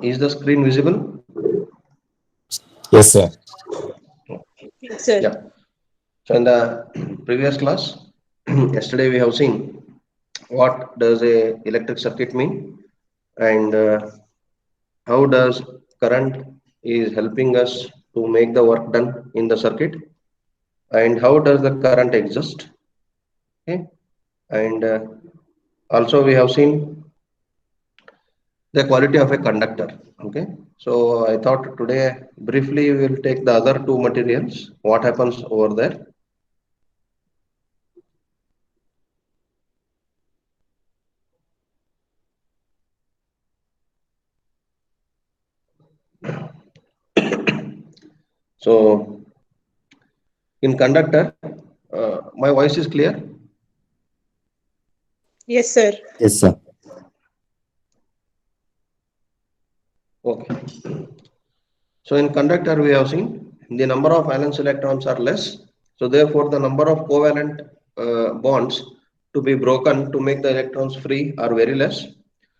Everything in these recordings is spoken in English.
Is the screen visible? Yes, sir. Yes, sir. Yeah. So in the previous class, yesterday we have seen what does a electric circuit mean, and how does current is helping us to make the work done in the circuit, and how does the current exist. Okay, and also we have seen the quality of a conductor. Okay, so I thought today briefly we will take the other two materials, what happens over there. So in conductor, my voice is clear. Yes, sir. Yes, sir. Okay, so in conductor we have seen the number of valence electrons are less, so therefore the number of covalent bonds to be broken to make the electrons free are very less,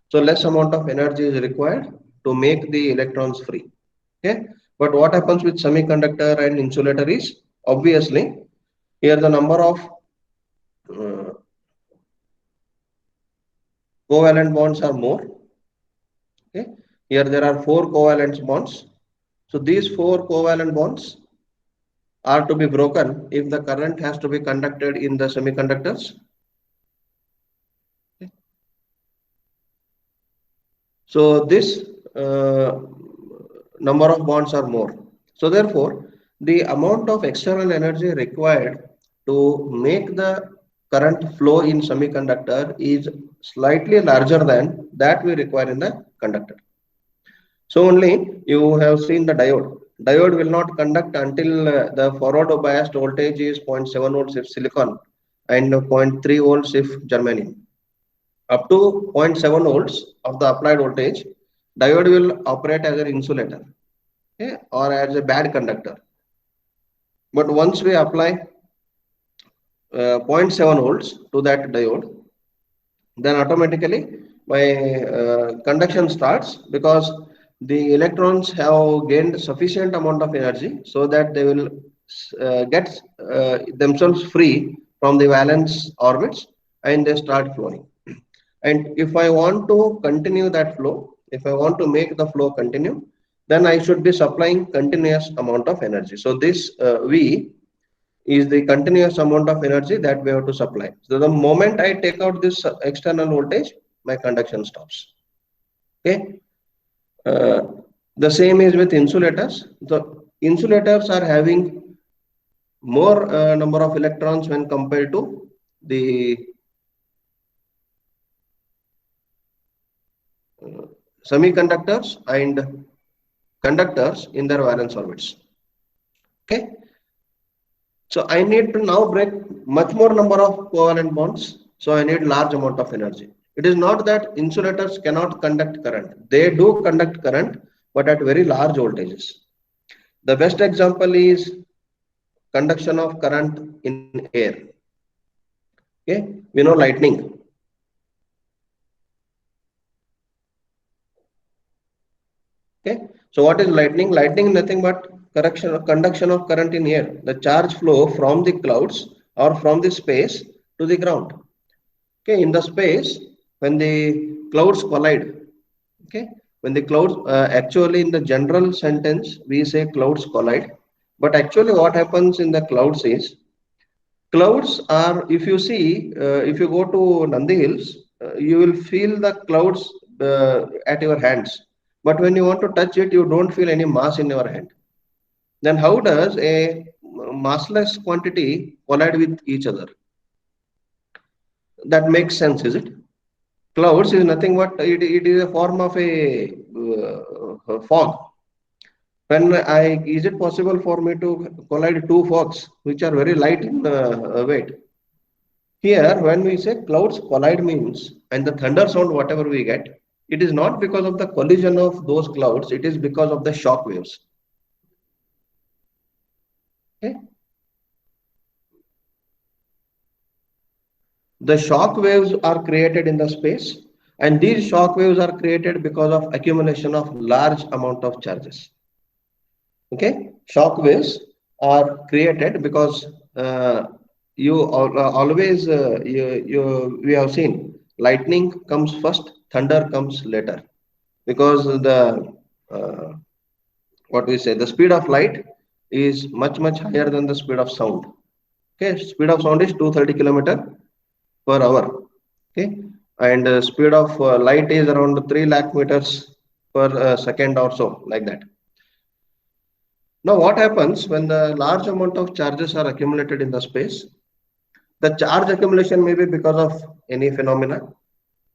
so less amount of energy is required to make the electrons free. Okay, but what happens with semiconductor and insulator is, obviously here the number of uh, covalent bonds are more. Okay, here there are four covalent bonds, so these four covalent bonds are to be broken if the current has to be conducted in the semiconductors. Okay. So this number of bonds are more. So therefore, the amount of external energy required to make the current flow in semiconductor is slightly larger than that we require in the conductor. So only you have seen the diode. Diode will not conduct until the forward biased voltage is 0.7 volts if silicon and zero point 0.3 volts if germanium. Up to 0.7 volts of the applied voltage, diode will operate as an insulator, okay, or as a bad conductor. But once we apply 0.7 volts to that diode, then automatically my conduction starts, because the electrons have gained sufficient amount of energy so that they will get themselves free from the valence orbits and they start flowing. And if I want to continue that flow, if I want to make the flow continue, then I should be supplying continuous amount of energy. So this V is the continuous amount of energy that we have to supply. So the moment I take out this external voltage, my conduction stops. Okay. Uh, the same is with insulators. The insulators are having more number of electrons when compared to the uh, semiconductors and conductors in their valence orbits. Okay. So I need to now break much more number of covalent bonds. So I need large amount of energy. It is not that insulators cannot conduct current. They do conduct current, but at very large voltages. The best example is conduction of current in air. Okay, we know lightning. Okay, so what is lightning? Lightning is nothing but conduction of current in air. The charge flow from the clouds or from the space to the ground. Okay, in the space, when the clouds collide, okay, when the clouds actually in the general sentence we say clouds collide, but actually what happens in the clouds is, clouds are, if you see, if you go to Nandi Hills, you will feel the clouds at your hands, but when you want to touch it, you don't feel any mass in your hand. Then how does a massless quantity collide with each other? That makes sense, is it? Clouds is nothing but it is a form of a fog. When is it possible for me to collide two fogs which are very light in weight? Here, when we say clouds collide means, and the thunder sound whatever we get, it is not because of the collision of those clouds. It is because of the shock waves. Okay? The shock waves are created in the space. And these shock waves are created because of accumulation of large amount of charges. Okay, shock waves are created because always we have seen lightning comes first, thunder comes later, because the uh, what we say, the speed of light is much higher than the speed of sound. Okay, speed of sound is 230 km/h. Okay, and speed of light is around 3 lakh meters per second or so, like that. Now, what happens when the large amount of charges are accumulated in the space? The charge accumulation may be because of any phenomena.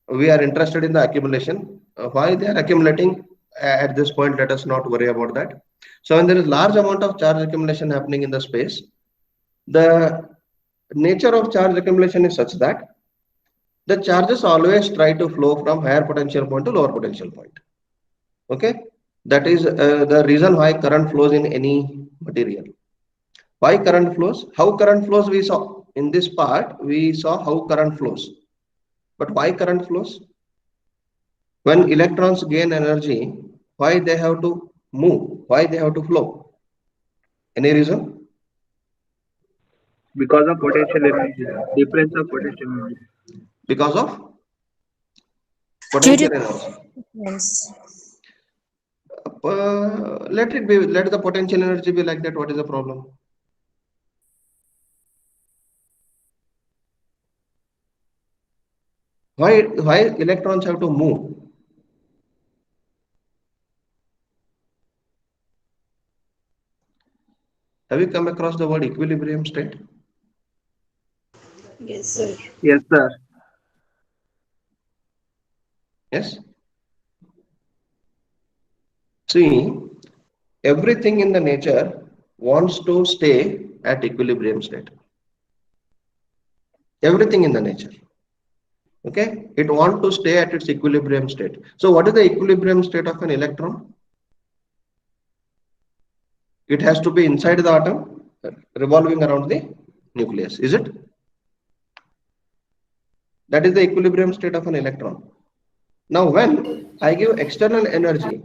We are interested in the accumulation. Why they are accumulating at this point, let us not worry about that. So when there is large amount of charge accumulation happening in the space, the nature of charge accumulation is such that the charges always try to flow from higher potential point to lower potential point. Okay, that is the reason why current flows in any material. Why current flows? How current flows we saw in this part. We saw how current flows. But why current flows? When electrons gain energy, why they have to move? Why they have to flow? Any reason? Because of potential energy, difference of potential energy. Because of Due to potential energy. difference. Let it be. Let the potential energy be like that. What is the problem? Why electrons have to move? Have you come across the word equilibrium state? Yes, sir. Yes, sir. Yes. See, everything in the nature wants to stay at equilibrium state. Everything in the nature. Okay, it wants to stay at its equilibrium state. So what is the equilibrium state of an electron? It has to be inside the atom, revolving around the nucleus. Is it? That is the equilibrium state of an electron. Now, when I give external energy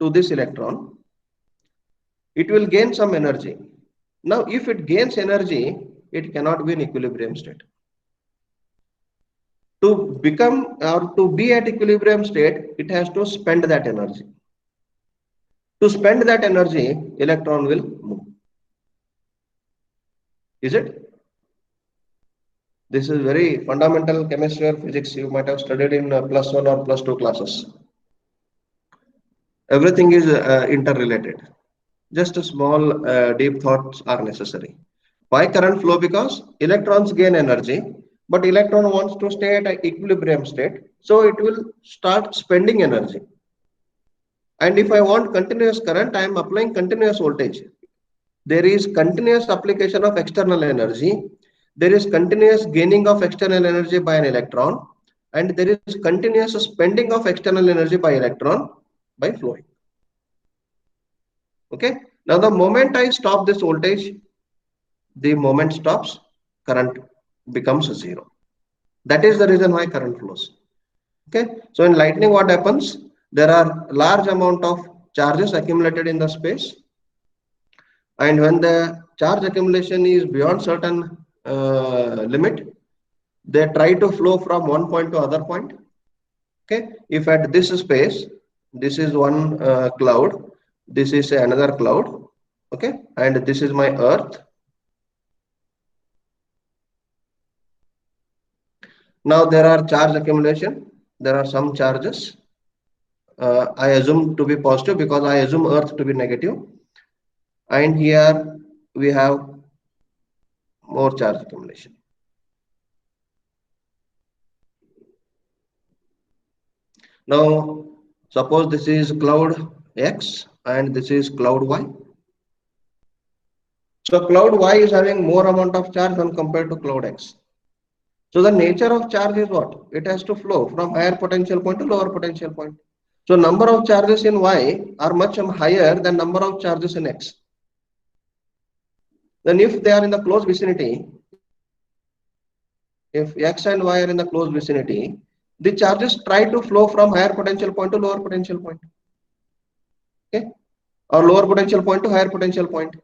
to this electron, it will gain some energy. Now, if it gains energy, it cannot be in equilibrium state. To become or to be at equilibrium state, it has to spend that energy. To spend that energy, electron will move. Is it? This is very fundamental chemistry or physics you might have studied in +1 or +2 classes. Everything is interrelated. Just a small deep thoughts are necessary. Why current flow? Because electrons gain energy, but electron wants to stay at an equilibrium state, so it will start spending energy. And if I want continuous current, I am applying continuous voltage. There is continuous application of external energy. There is continuous gaining of external energy by an electron, and there is continuous spending of external energy by electron by flowing. Okay. Now the moment I stop this voltage, the moment stops, current becomes zero. That is the reason why current flows. Okay. So in lightning, what happens? There are large amount of charges accumulated in the space, and when the charge accumulation is beyond certain limit, they try to flow from one point to other point. Okay, if at this space, this is one cloud, this is another cloud, okay, and this is my earth. Now there are charge accumulation, there are some charges I assume to be positive because I assume earth to be negative, and here we have more charge accumulation. Now, suppose this is cloud X and this is cloud Y. So cloud Y is having more amount of charge when compared to cloud X. So the nature of charge is what? It has to flow from higher potential point to lower potential point. So number of charges in Y are much higher than number of charges in X. Then if they are in the close vicinity, if X and Y are in the close vicinity, the charges try to flow from higher potential point to lower potential point. Okay, or lower potential point to higher potential point.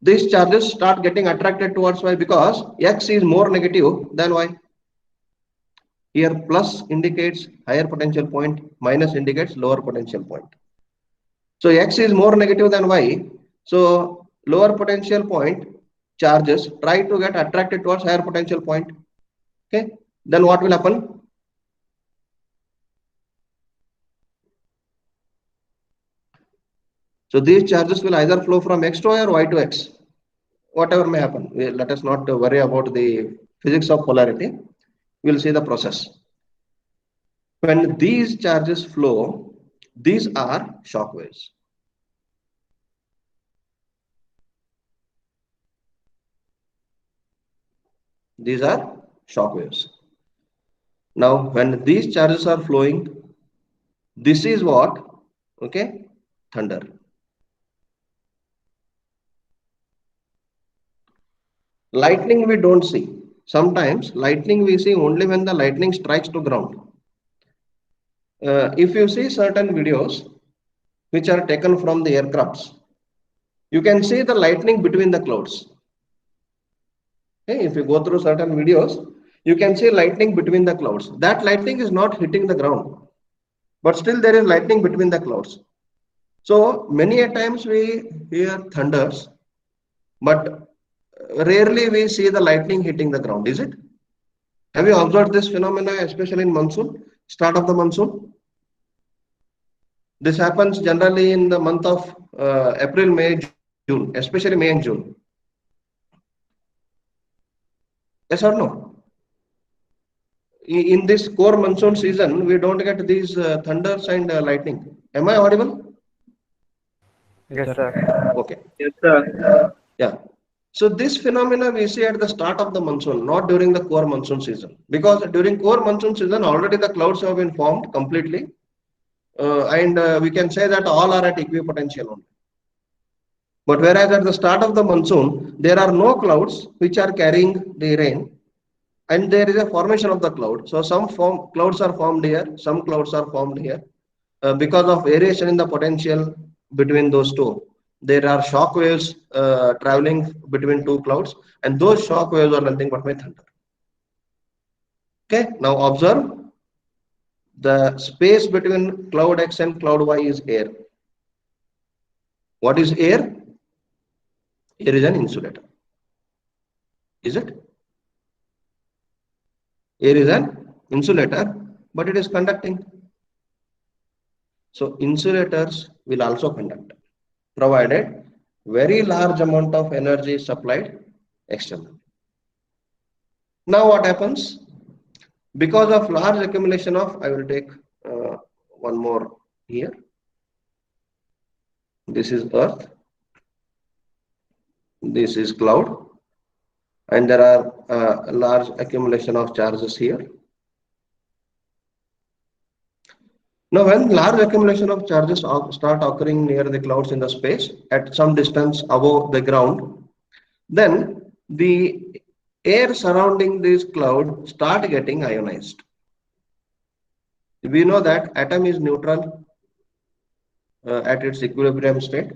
These charges start getting attracted towards Y because X is more negative than Y. Here plus indicates higher potential point, minus indicates lower potential point. So X is more negative than Y. So lower potential point charges try to get attracted towards higher potential point. Okay, then what will happen? So these charges will either flow from X to Y or Y to X. Whatever may happen, let us not worry about the physics of polarity. We will see the process. When these charges flow, these are shock waves. These are shock waves. Now, when these charges are flowing, this is what? Okay, thunder. Lightning we don't see. Sometimes lightning we see only when the lightning strikes to ground. If you see certain videos which are taken from the aircrafts, you can see the lightning between the clouds. Okay, if you go through certain videos, you can see lightning between the clouds. That lightning is not hitting the ground, but still there is lightning between the clouds. So many a times we hear thunders, but rarely we see the lightning hitting the ground, is it? Have you observed this phenomena, especially in monsoon, start of the monsoon? This happens generally in the month of April, May, June, especially May and June. Yes or no? In this core monsoon season, we don't get these thunders and lightning. Am I audible? Yes, sir. Okay. Yes, sir. Yeah. So this phenomena we see at the start of the monsoon, not during the core monsoon season. Because during core monsoon season, already the clouds have been formed completely. And we can say that all are at equipotential only. But whereas at the start of the monsoon, there are no clouds which are carrying the rain. And there is a formation of the cloud. So some clouds are formed here, some clouds are formed here. Because of variation in the potential between those two, there are shock waves traveling between two clouds, and those shock waves are nothing but my thunder. Okay, now observe the space between cloud X and cloud Y is air. What is air? Air is an insulator. Is it? Air is an insulator, but it is conducting. So insulators will also conduct, provided very large amount of energy is supplied externally. Now what happens? Because of large accumulation of, I will take one more here. This is earth. This is cloud. And there are a large accumulation of charges here. Now, when large accumulation of charges start occurring near the clouds in the space at some distance above the ground, then the air surrounding this cloud start getting ionized. We know that atom is neutral at its equilibrium state,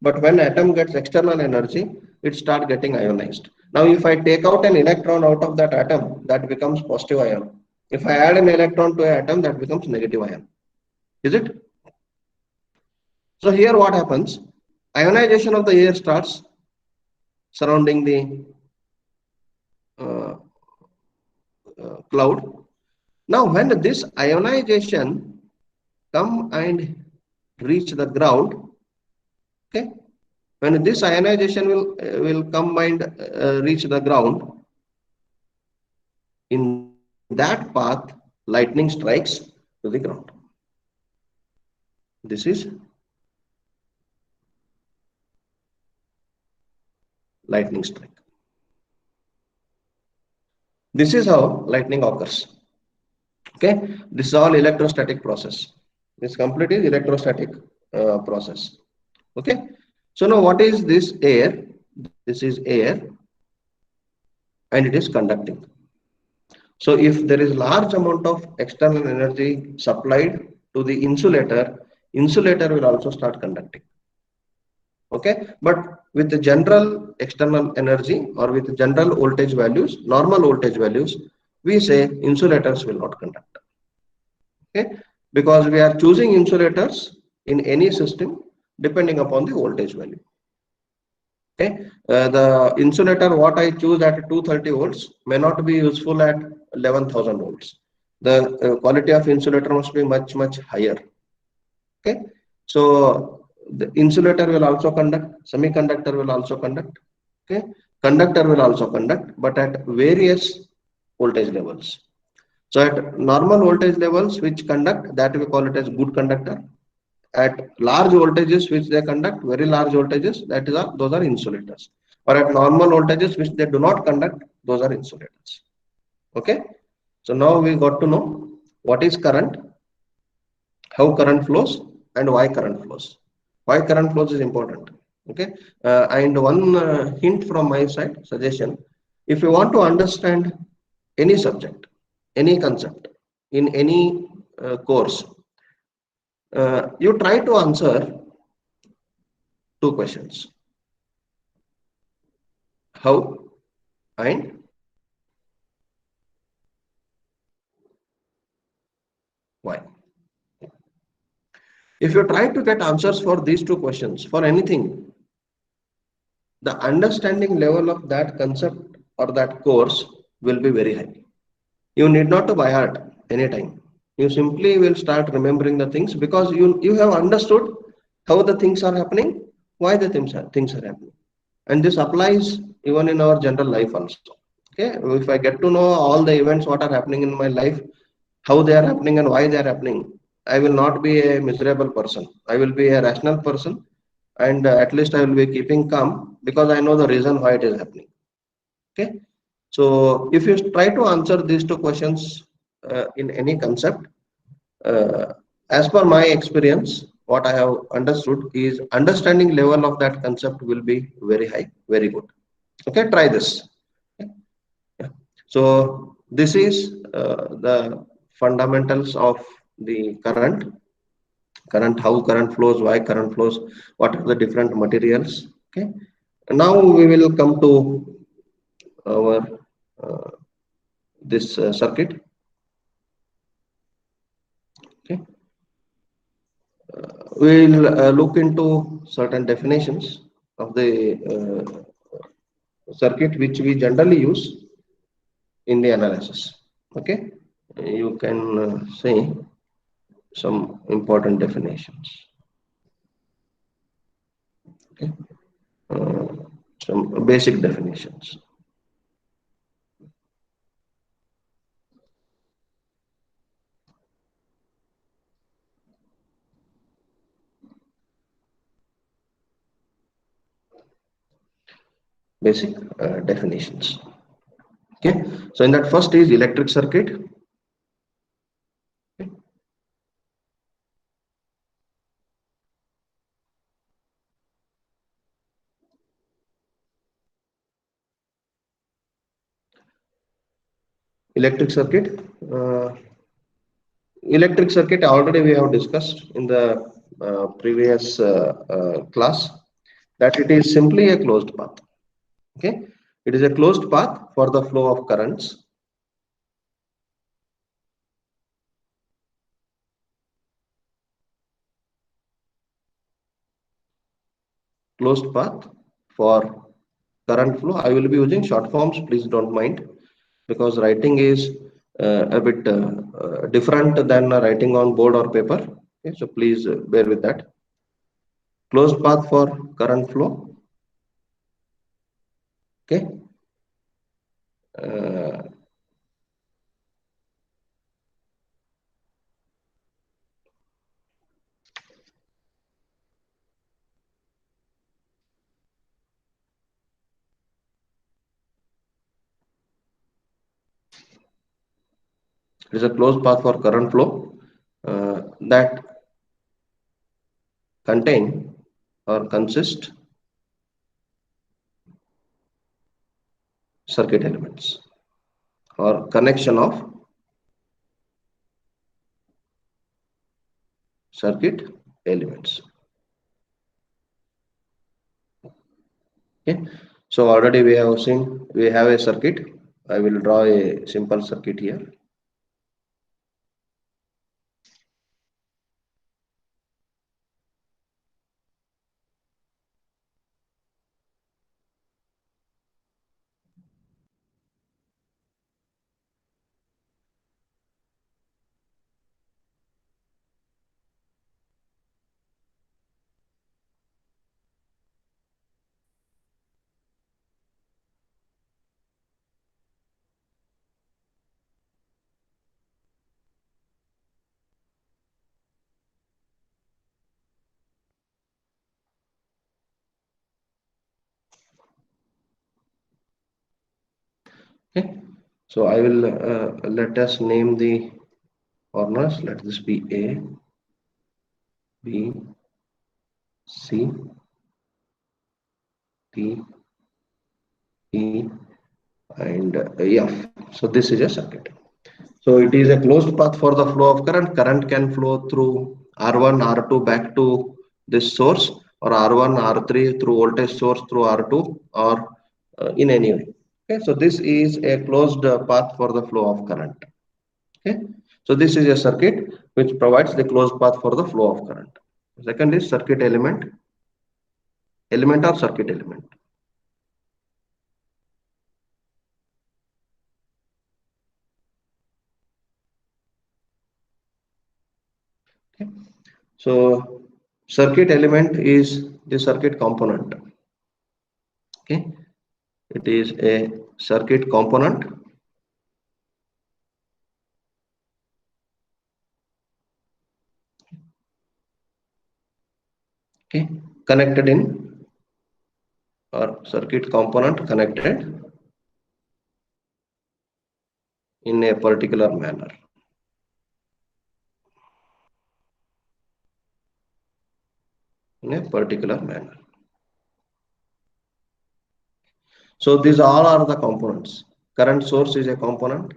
but when atom gets external energy, it starts getting ionized. Now, if I take out an electron out of that atom, that becomes positive ion. If I add an electron to an atom, that becomes negative ion. Is it? So here what happens? Ionization of the air starts surrounding the cloud. Now when this ionization come and reach the ground, okay, when this ionization will come and reach the ground, in that path lightning strikes to the ground. This is lightning strike. This is how lightning occurs. Okay, this is all electrostatic process. This complete is electrostatic process. Okay, so now what is this air? This is air, and it is conducting. So if there is large amount of external energy supplied to the insulator, insulator will also start conducting. Okay, but with the general external energy or with general voltage values, normal voltage values, we say insulators will not conduct. Okay, because we are choosing insulators in any system depending upon the voltage value. Okay, the insulator what I choose at 230 volts may not be useful at 11,000 volts. The quality of insulator must be much higher. Okay, so the insulator will also conduct, semiconductor will also conduct, okay, conductor will also conduct, but at various voltage levels. So at normal voltage levels which conduct, that we call it as good conductor. At large voltages which they conduct, very large voltages, that is those are insulators. Or at normal voltages which they do not conduct, those are insulators. Okay, so now we got to know what is current, how current flows, and why current flows. Why current flows is important. Okay, and one hint from my side, suggestion: if you want to understand any subject, any concept in any course, you try to answer two questions: how and why. If you try to get answers for these two questions for anything, the understanding level of that concept or that course will be very high. You need not to by heart anytime. You simply will start remembering the things because you have understood how the things are happening, why the things are happening. And this applies even in our general life also. Okay, if I get to know all the events what are happening in my life, how they are happening and why they are happening, I will not be a miserable person. I will be a rational person, and at least I will be keeping calm because I know the reason why it is happening. Okay, so if you try to answer these two questions in any concept, uh, as per my experience, what I have understood is understanding level of that concept will be very high, very good. Okay, try this. Yeah. So this is the fundamentals of the current, how current flows, why current flows, what are the different materials. Okay, now we will come to our uh, this circuit. Okay, we'll look into certain definitions of the circuit which we generally use in the analysis. Okay, you can say some important definitions. Okay, uh, some basic definitions. Basic definitions. Okay, so in that first is electric circuit. Okay. Electric circuit. Electric circuit already we have discussed in the previous class that it is simply a closed path. Okay, it is a closed path for the flow of currents. Closed path for current flow. I will be using short forms, please don't mind, because writing is a bit different than writing on board or paper. Okay, so please bear with that. Closed path for current flow. Okay. It is a closed path for current flow that contain or consist circuit elements. or connection of circuit elements. Okay, so already we have seen we have a circuit. I will draw a simple circuit here. Okay, so I will let us name the corners. Let this be A, B, C, D, E, and F. So this is a circuit. So it is a closed path for the flow of current. Current can flow through R1, R2 back to this source, or R1, R3 through voltage source through R2, or in any way. Okay, so this is a closed path for the flow of current. Okay, so this is a circuit which provides the closed path for the flow of current. Second is circuit element, element or circuit element. Okay, so circuit element is the circuit component. Okay, it is a circuit component okay, connected in, or circuit component connected in a particular manner. In a particular manner. So these all are the components. Current source is a component.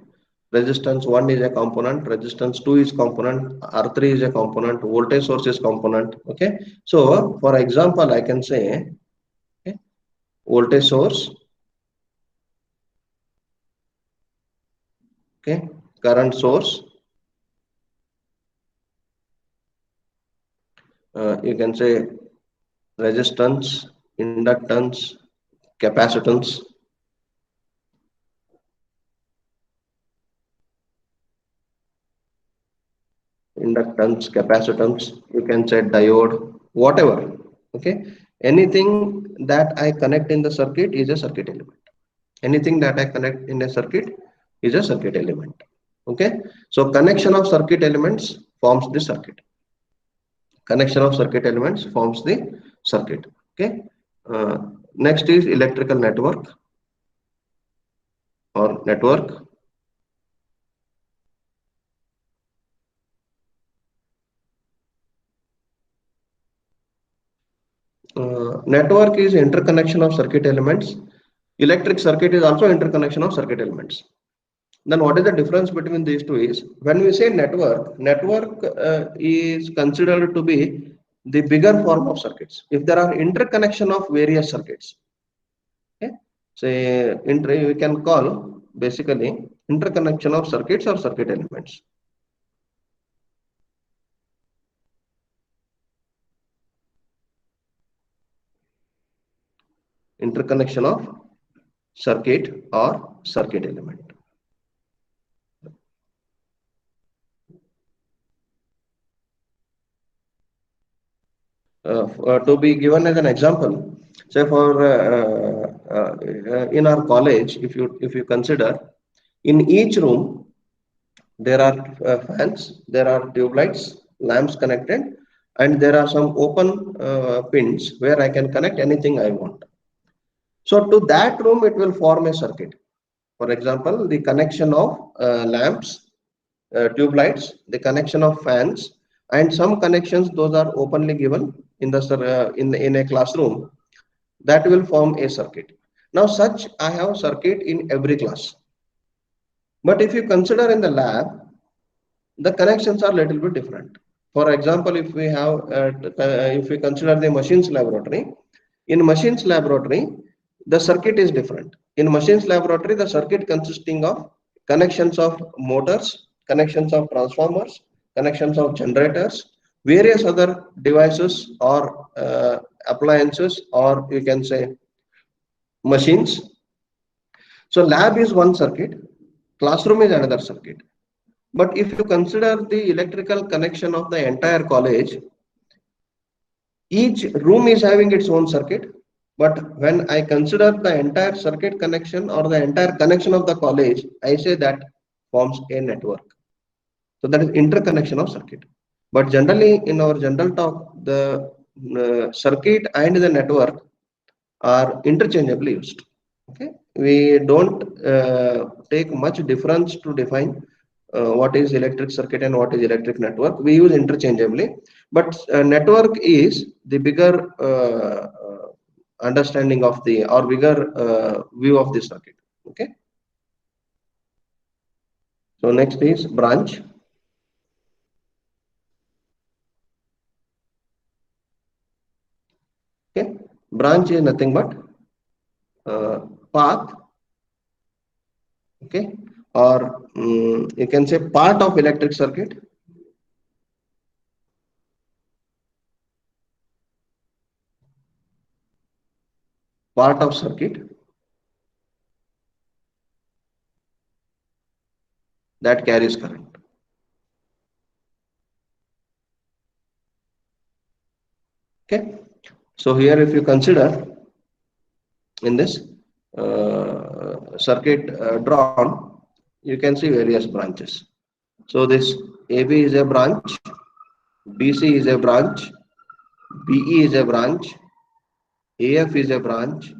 Resistance 1 is a component. Resistance 2 is component. R3 is a component. Voltage source is component. Okay. So for example, I can say okay, voltage source. Okay. Current source. You can say resistance, inductance, capacitance. Inductance, capacitance, you can say diode, whatever. Okay, anything that I connect in the circuit is a circuit element. Anything that I connect in a circuit is a circuit element. Okay, so connection of circuit elements forms the circuit. Connection of circuit elements forms the circuit. Okay, next is electrical network or network. Network is interconnection of circuit elements. Electric circuit is also interconnection of circuit elements. Then what is the difference between these two is when we say network, network is considered to be the bigger form of circuits. If there are interconnection of various circuits, okay, say we can call basically interconnection of circuits or circuit elements. Interconnection of circuit or circuit element. To be given as an example, say for in our college, if you consider, in each room there are fans, there are tube lights, lamps connected, and there are some open pins where I can connect anything I want. So to that room, it will form a circuit. For example, the connection of lamps, tube lights, the connection of fans, and some connections, those are openly given in the in a classroom, that will form a circuit. Now such I have circuit in every class. But if you consider in the lab, the connections are little bit different. For example, if we consider the machines laboratory, in machines laboratory, the circuit is different. In machines laboratory, the circuit consisting of connections of motors, connections of transformers, connections of generators, various other devices or appliances, or you can say machines. So lab is one circuit, classroom is another circuit. But if you consider the electrical connection of the entire college, each room is having its own circuit. But when I consider the entire circuit connection or the entire connection of the college, I say that forms a network. So that is interconnection of circuit. But generally in our general talk, the circuit and the network are interchangeably used. Okay, we don't take much difference to define what is electric circuit and what is electric network. We use interchangeably, but network is the bigger understanding of the or bigger view of the circuit. Okay, so next is branch. Okay, branch is nothing but path. Okay, or you can say part of electric circuit. Part of circuit that carries current. Okay, so here if you consider in this circuit drawn, you can see various branches. So this AB is a branch, BC is a branch, BE is a branch, AF is a branch,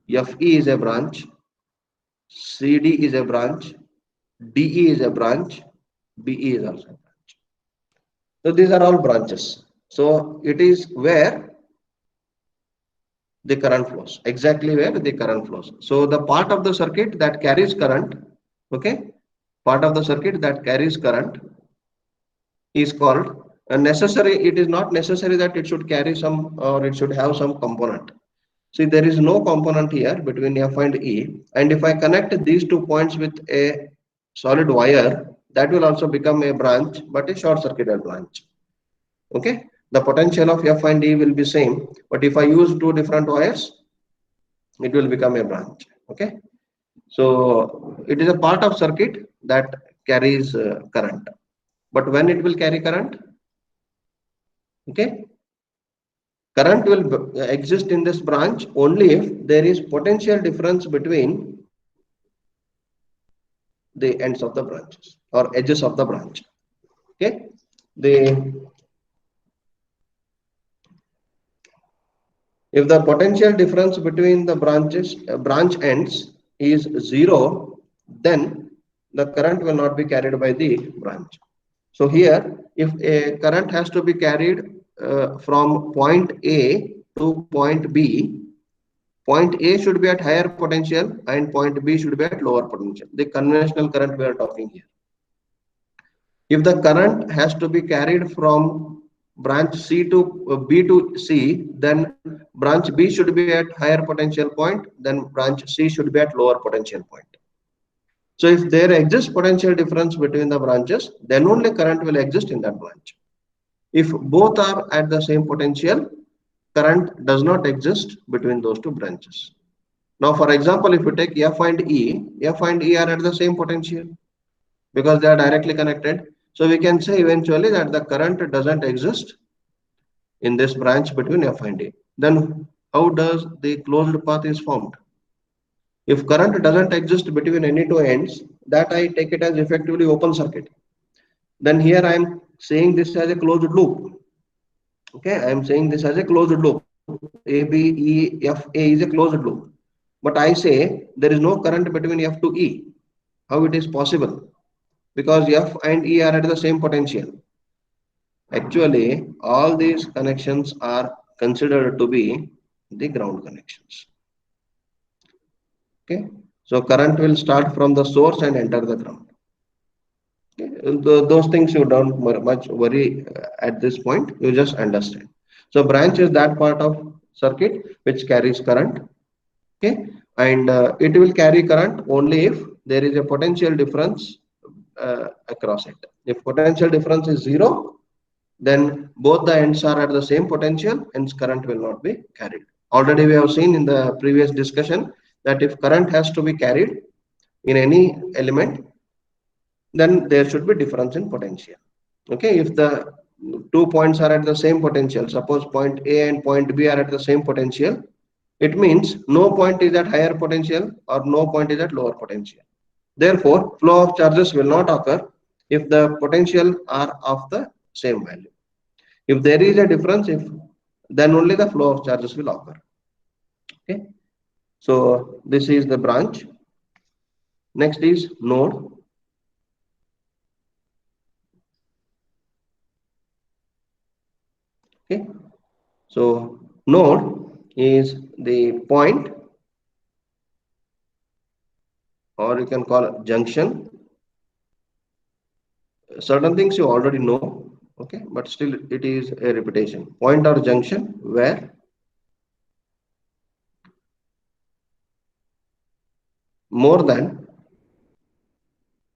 FE is a branch, CD is a branch, DE is a branch, BE is also a branch. So these are all branches. So it is where the current flows, exactly where the current flows. So the part of the circuit that carries current, okay, part of the circuit that carries current is called a necessary. It is not necessary that it should carry some or it should have some component. See, there is no component here between F and E, and if I connect these 2 points with a solid wire, that will also become a branch, but a short circuited branch. Okay, the potential of F and E will be same, but if I use 2 different wires, it will become a branch. Okay, so it is a part of circuit that carries current. But when it will carry current? Okay, current will exist in this branch only if there is potential difference between the ends of the branches or edges of the branch. Okay, if the potential difference between the branch ends is 0, then the current will not be carried by the branch. So here, if a current has to be carried from point A to point B, point A should be at higher potential and point B should be at lower potential. The conventional current we are talking here. If the current has to be carried from branch C to B to C, then branch B should be at higher potential point, then branch C should be at lower potential point. So if there exists potential difference between the branches, then only current will exist in that branch. If both are at the same potential, current does not exist between those 2 branches. Now, for example, if you take F and E are at the same potential because they are directly connected. So we can say eventually that the current doesn't exist in this branch between F and E. Then how does the closed path is formed? If current doesn't exist between any 2 ends, that I take it as effectively open circuit. Then here I am saying this as a closed loop. Okay, I am saying this as a closed loop. A, B, E, F, A is a closed loop. But I say there is no current between F to E. How it is possible? Because F and E are at the same potential. Actually, all these connections are considered to be the ground connections. Okay, so current will start from the source and enter the ground. Okay? Those things you don't much worry at this point. You just understand. So branch is that part of circuit which carries current. Okay, and it will carry current only if there is a potential difference across it. If potential difference is zero, then both the ends are at the same potential, hence current will not be carried. Already we have seen in the previous discussion that if current has to be carried in any element, then there should be difference in potential. Okay, if the 2 points are at the same potential, suppose point A and point B are at the same potential, it means no point is at higher potential or no point is at lower potential. Therefore, flow of charges will not occur if the potential are of the same value. If there is a difference, then only the flow of charges will occur. Okay, so this is the branch. Next is node. Okay, so node is the point, or you can call it junction. Certain things you already know, okay, but still it is a repetition. Point or junction where more than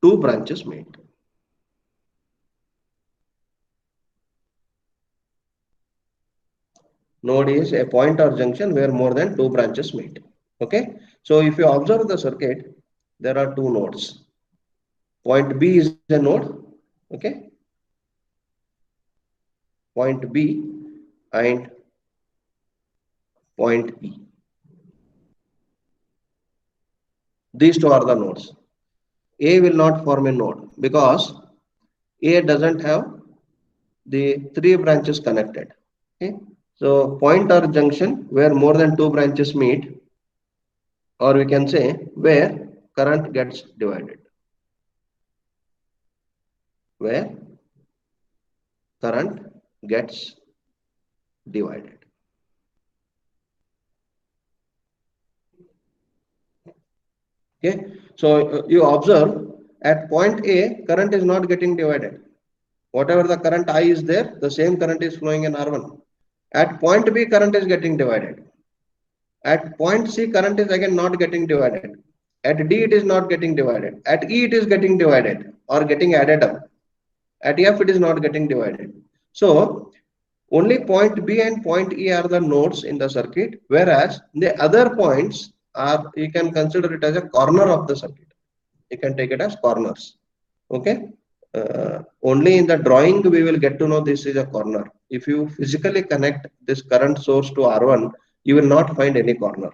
two branches meet. Node is a point or junction where more than two branches meet. Okay, so if you observe the circuit, there are two nodes. Point B is a node. Okay, point B and point E. These two are the nodes. A will not form a node because A doesn't have the three branches connected. Okay, so point or junction where more than two branches meet, or we can say where current gets divided. Where current gets divided. Okay, so you observe at point A, current is not getting divided. Whatever the current I is there, the same current is flowing in R1. At point B, current is getting divided. At point C, current is again not getting divided. At D, it is not getting divided. At E, it is getting divided or getting added up. At F, it is not getting divided. So only point B and point E are the nodes in the circuit, whereas the other points are, you can consider it as a corner of the circuit. You can take it as corners. Okay. Only in the drawing we will get to know this is a corner. If you physically connect this current source to R1, you will not find any corner.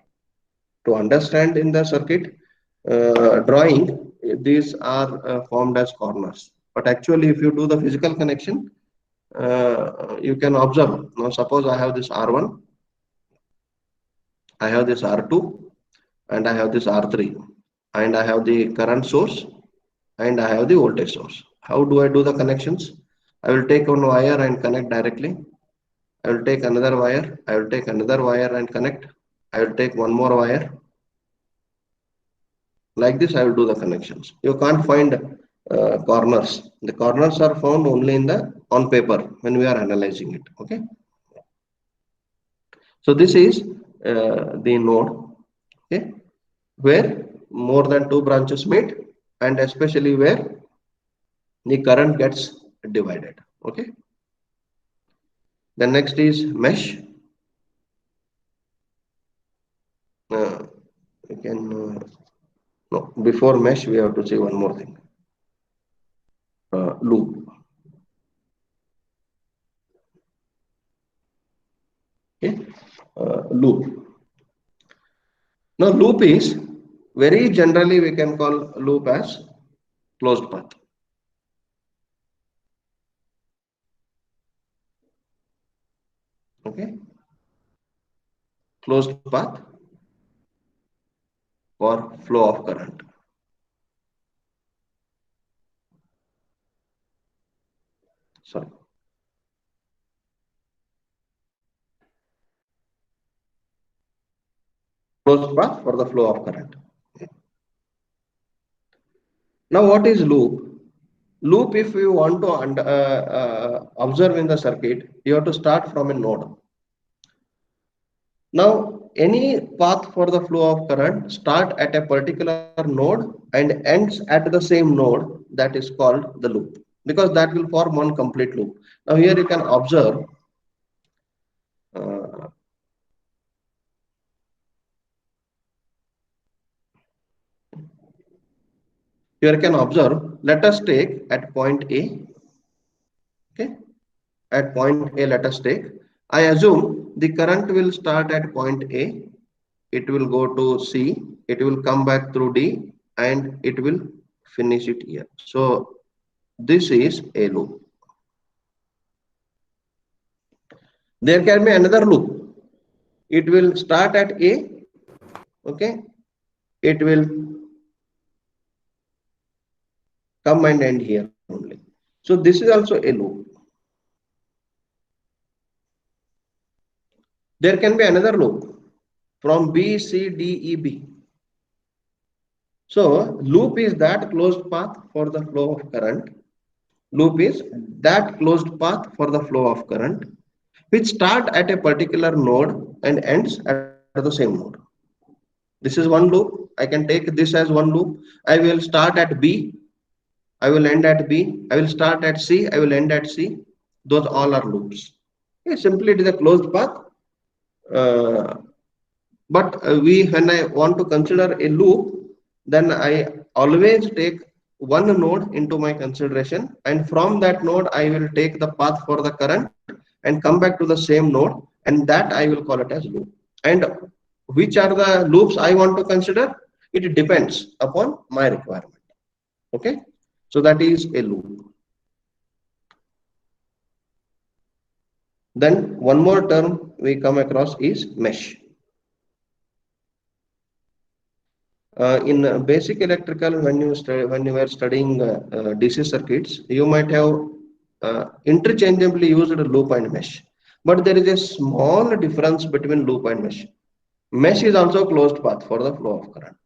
To understand in the circuit drawing, these are formed as corners. But actually, if you do the physical connection, you can observe. Now, suppose I have this R1, I have this R2, and I have this R3, and I have the current source, and I have the voltage source. How do I do the connections? I will take one wire and connect directly. I will take another wire. I will take another wire and connect. I will take one more wire. Like this, I will do the connections. You can't find corners. The corners are found only in the on paper when we are analyzing it. Okay. So this is the node. Okay, where more than two branches meet, and especially where the current gets divided. Okay. The next is mesh. We can no, before mesh we have to say one more thing. Loop. Okay, loop. Now loop is very generally we can call loop as closed path. Okay, closed path for flow of current. Sorry. Closed path for the flow of current. Now what is loop? loop, if you want to observe in the circuit, you have to start from a node. Now, any path for the flow of current start at a particular node and ends at the same node, that is called the loop, because that will form one complete loop. Now here you can observe let us take at point A. Okay, at point A, let us take. I assume the current will start at point A, it will go to C, it will come back through D, and it will finish it here. So this is a loop. There can be another loop. It will start at A, okay, it will come and end here only. So this is also a loop. There can be another loop from B, C, D, E, B. So loop is that closed path for the flow of current. Loop is that closed path for the flow of current, which start at a particular node and ends at the same node. This is one loop. I can take this as one loop. I will start at B, I will end at B. I will start at C, I will end at C. Those all are loops. Okay, simply it is a closed path. But when I want to consider a loop, then I always take one node into my consideration, and from that node I will take the path for the current and come back to the same node, and that I will call it as loop. And which are the loops I want to consider? It depends upon my requirement. Okay, so that is a loop. Then one more term we come across is mesh. In basic electrical, when you were studying DC circuits, you might have interchangeably used loop and mesh, but there is a small difference between loop and mesh. Mesh is also a closed path for the flow of current.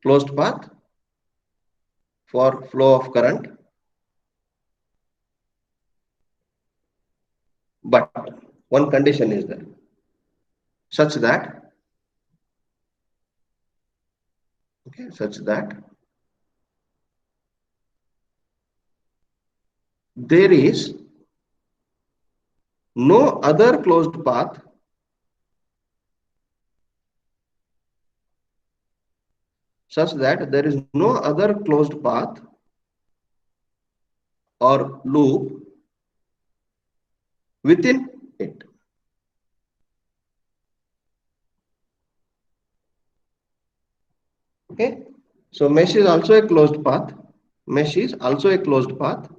Closed path for flow of current, but one condition is there, such that there is no other closed path or loop within it. Okay, so mesh is also a closed path. Mesh is also a closed path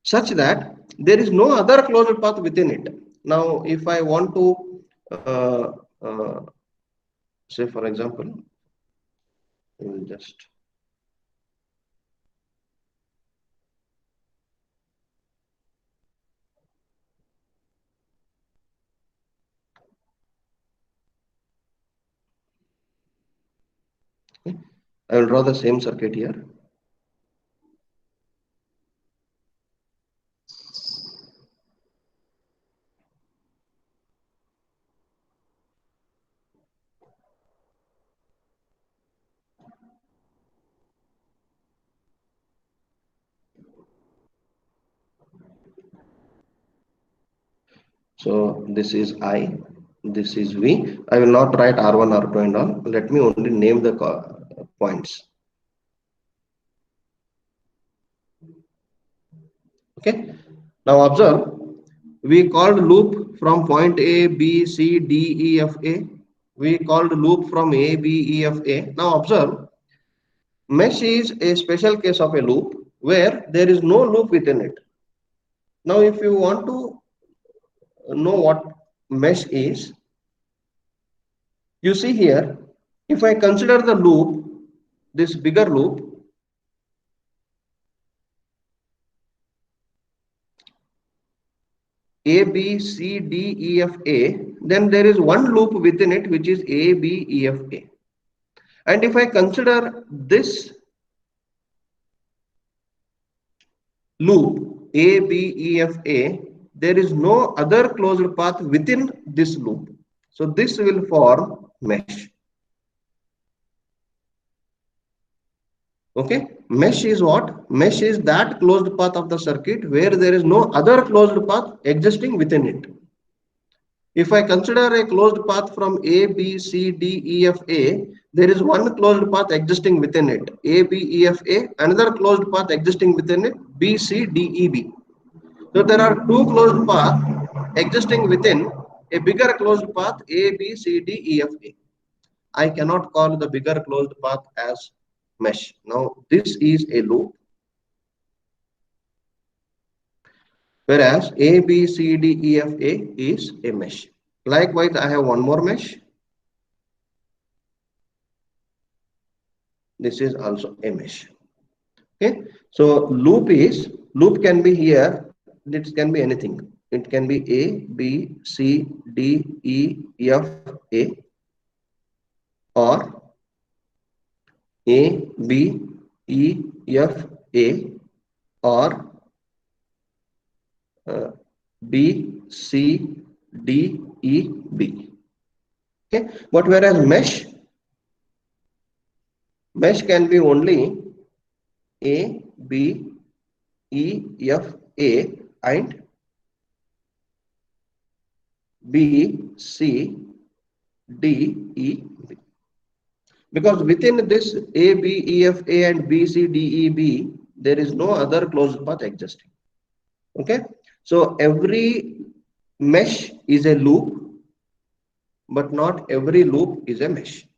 such that there is no other closed path within it. Now, if I want to say, for example, we will just I will draw the same circuit here. So this is I, this is V. I will not write R1, R2 and all. Let me only name the points. Okay. Now observe, we called loop from point A, B, C, D, E, F, A. We called loop from A, B, E, F, A. Now observe, mesh is a special case of a loop where there is no loop within it. Now, if you want to know what mesh is, you see here, if I consider the loop, this bigger loop, A, B, C, D, E, F, A, then there is one loop within it which is A, B, E, F, A. And if I consider this loop A, B, E, F, A, there is no other closed path within this loop. So this will form mesh. Okay, mesh is what? Mesh is that closed path of the circuit where there is no other closed path existing within it. If I consider a closed path from A, B, C, D, E, F, A, there is one closed path existing within it. A, B, E, F, A, another closed path existing within it, B, C, D, E, B. So there are two closed paths existing within a bigger closed path A, B, C, D, E, F, A. I cannot call the bigger closed path as mesh. Now this is a loop, whereas A, B, C, D, E, F, A is a mesh. Likewise, I have one more mesh. This is also a mesh. Okay, so loop can be here. It can be anything. It can be A, B, C, D, E, F, A, or A, B, E, F, A, or B, C, D, E, B. Okay, but whereas mesh can be only A, B, E, F, A, and B, C, D, E, B. Because within this A, B, E, F, A, and B, C, D, E, B, there is no other closed path existing. Okay, so every mesh is a loop, but not every loop is a mesh.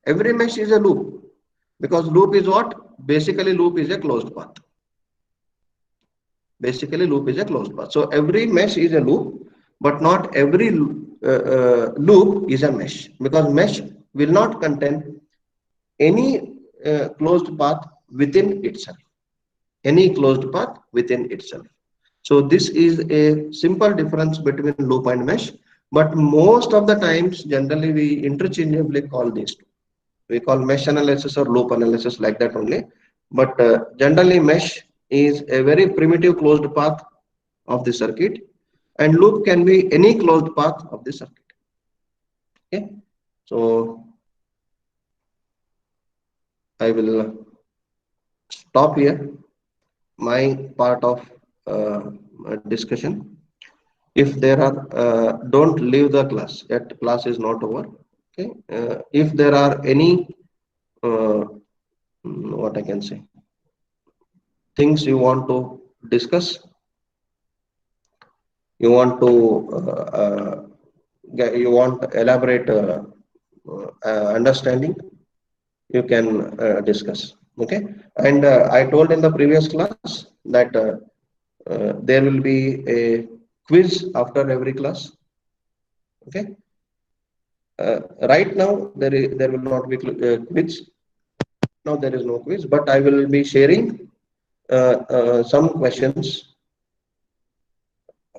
Every mesh is a loop, because loop is what? Basically, loop is a closed path. Basically, loop is a closed path. So every mesh is a loop, but not every loop is a mesh, because mesh will not contain any closed path within itself. Any closed path within itself. So this is a simple difference between loop and mesh, but most of the times generally we interchangeably call these two. We call mesh analysis or loop analysis like that only, but generally mesh is a very primitive closed path of the circuit, and loop can be any closed path of the circuit. Okay, so I will stop here my part of discussion. If there are, don't leave the class yet, class is not over. Okay, if there are any what I can say, things you want to discuss, you want to you want elaborate understanding, you can discuss. Okay, and I told in the previous class that there will be a quiz after every class. Okay, right now there will not be quiz. Now there is no quiz, but I will be sharing some questions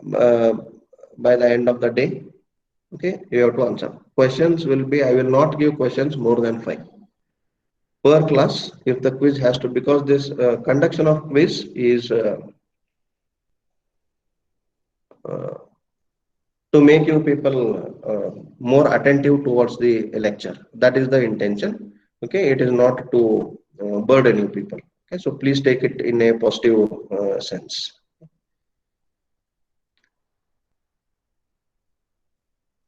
by the end of the day. Okay, you have to answer. Questions will be, I will not give questions more than 5 per class. If the quiz has to, because this conduction of quiz is to make you people more attentive towards the lecture. That is the intention. Okay, it is not to burden you people. Okay, so please take it in a positive sense.